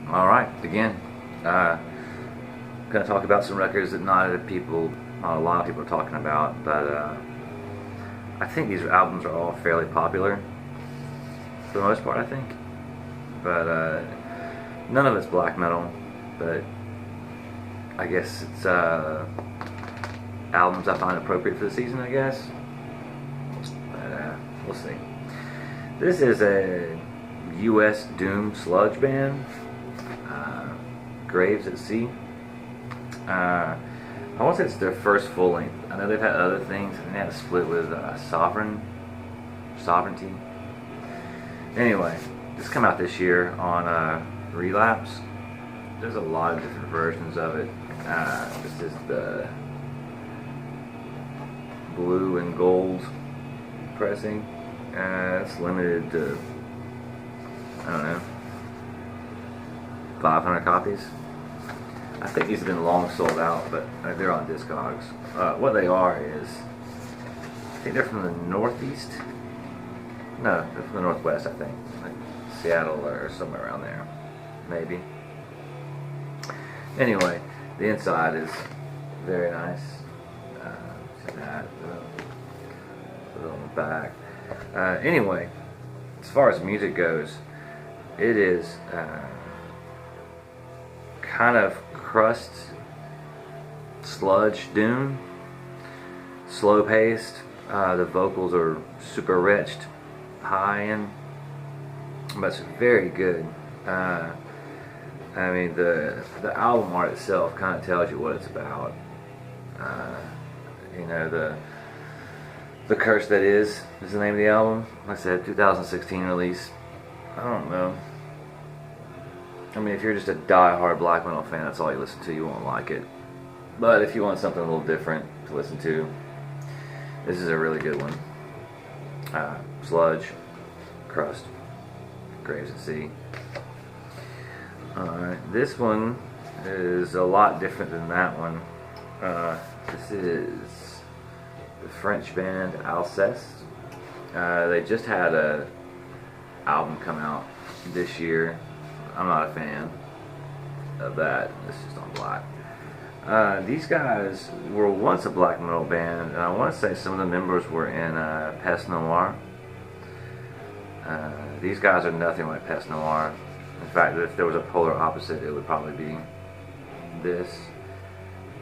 All right, again, gonna talk about some records that not a lot of people are talking about, but I think these albums are all fairly popular for the most part. I think, but none of it's black metal. But I guess it's albums I find appropriate for the season. I guess, but we'll see. This is a U.S. doom sludge band. Gravez at Sea. I want to say it's their first full length. I know they've had other things, and they had a split with Sovereignty. Anyway, this come out this year on Relapse. There's a lot of different versions of it. This is the blue and gold pressing. It's limited to, I don't know, 500 copies. I think these have been long sold out, but they're on Discogs. What they are is, I think they're from the Northeast. No, they're from the Northwest, I think. Like Seattle or somewhere around there. Maybe. Anyway, the inside is very nice. See that. Put it on the back. Anyway, as far as music goes, it is kind of crust, sludge doom, slow paced. The vocals are super rich, high end, but it's very good. I mean, the album art itself kind of tells you what it's about. You know, the Curse That Is the name of the album. Like I said, 2016 release. I don't know. I mean, if you're just a die-hard black metal fan, that's all you listen to, you won't like it. But if you want something a little different to listen to, this is a really good one. Sludge, crust, Gravez at Sea. Alright, this one is a lot different than that one. This is the French band Alceste. They just had a album come out this year. I'm not a fan of that. It's just on black. These guys were once a black metal band, and I want to say some of the members were in Pest Noir. These guys are nothing like Pest Noir. In fact, if there was a polar opposite, it would probably be this.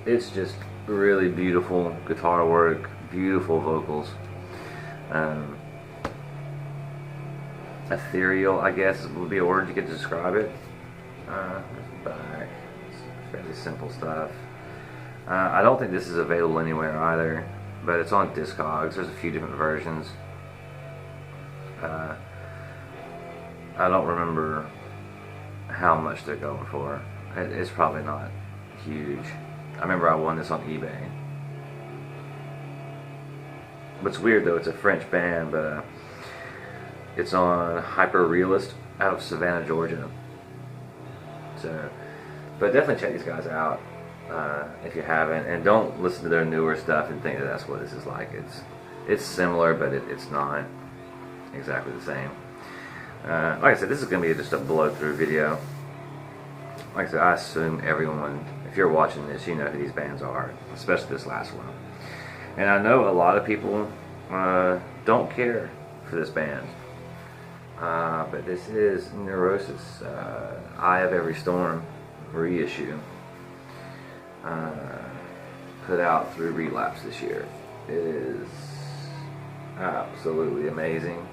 It's just really beautiful guitar work, beautiful vocals. Ethereal, I guess, would be a word you could describe it. Back. It's fairly simple stuff. I don't think this is available anywhere either, but it's on Discogs. There's a few different versions. I don't remember how much they're going for. It's probably not huge. I remember I won this on eBay. What's weird though, it's a French band, but it's on Hyper Realist out of Savannah, Georgia. So, but definitely check these guys out if you haven't, and don't listen to their newer stuff and think that that's what this is like. It's similar, but it's not exactly the same. Like I said, this is going to be just a blow-through video. Like I said, I assume everyone, if you're watching this, you know who these bands are, especially this last one. And I know a lot of people don't care for this band. But this is Neurosis, Eye of Every Storm reissue, put out through Relapse this year. It is absolutely amazing.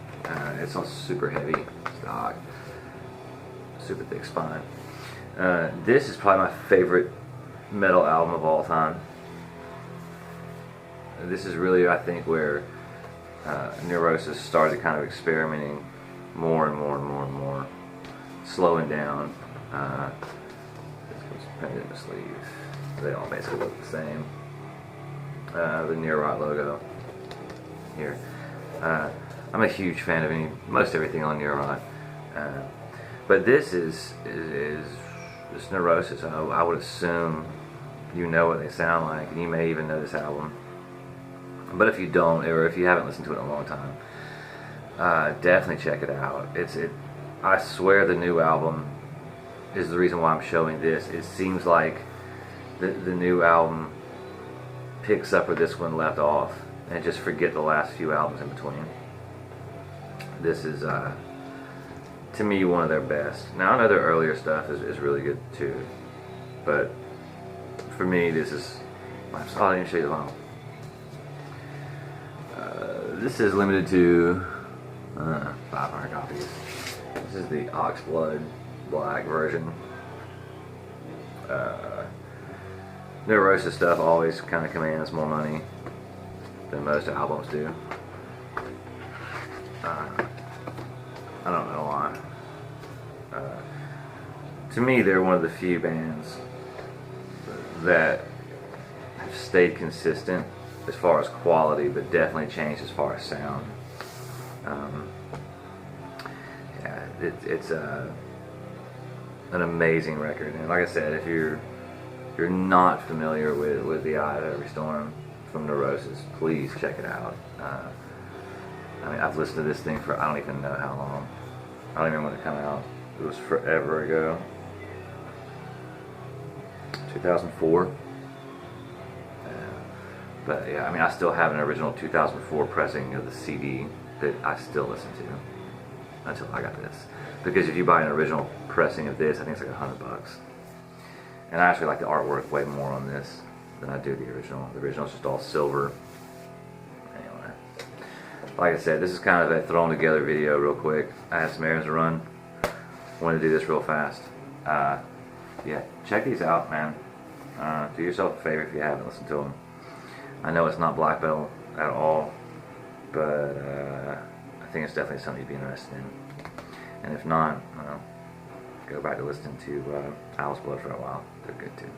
It's on super heavy stock, super thick spine. This is probably my favorite metal album of all time. This is really, I think, where Neurosis started kind of experimenting more and more, slowing down. This was printed in the sleeve. They all basically look the same. The Neurosis logo here. I'm a huge fan of most everything on Neurosis, but this is this Neurosis. I would assume you know what they sound like, and you may even know this album. But if you don't, or if you haven't listened to it in a long time, definitely check it out. I swear the new album is the reason why I'm showing this. It seems like the new album picks up where this one left off, and just forget the last few albums in between. This is, to me, one of their best. Now, I know their earlier stuff is really good too, but for me, this is. I didn't show you the vinyl. This is limited to 500 copies. This is the Oxblood Black version. Neurosis stuff always kind of commands more money than most albums do. I don't know why. To me, they're one of the few bands that have stayed consistent as far as quality, but definitely changed as far as sound. Yeah, it's an amazing record, and like I said, if you're not familiar with The Eye of Every Storm from Neurosis, please check it out. I mean, I've listened to this thing for I don't even know how long. I don't even remember when it came out. It was forever ago. 2004. But yeah, I mean, I still have an original 2004 pressing of the CD that I still listen to until I got this. Because if you buy an original pressing of this, I think it's like $100. And I actually like the artwork way more on this than I do the original. The original is just all silver. Anyway, like I said, this is kind of a thrown together video real quick. I had some errands to run. Wanted to do this real fast. Yeah, check these out, man. Do yourself a favor if you haven't listened to them. I know it's not black metal at all, but I think it's definitely something you'd be interested in. And if not, go back to listening to Alice Blood for a while. They're good too.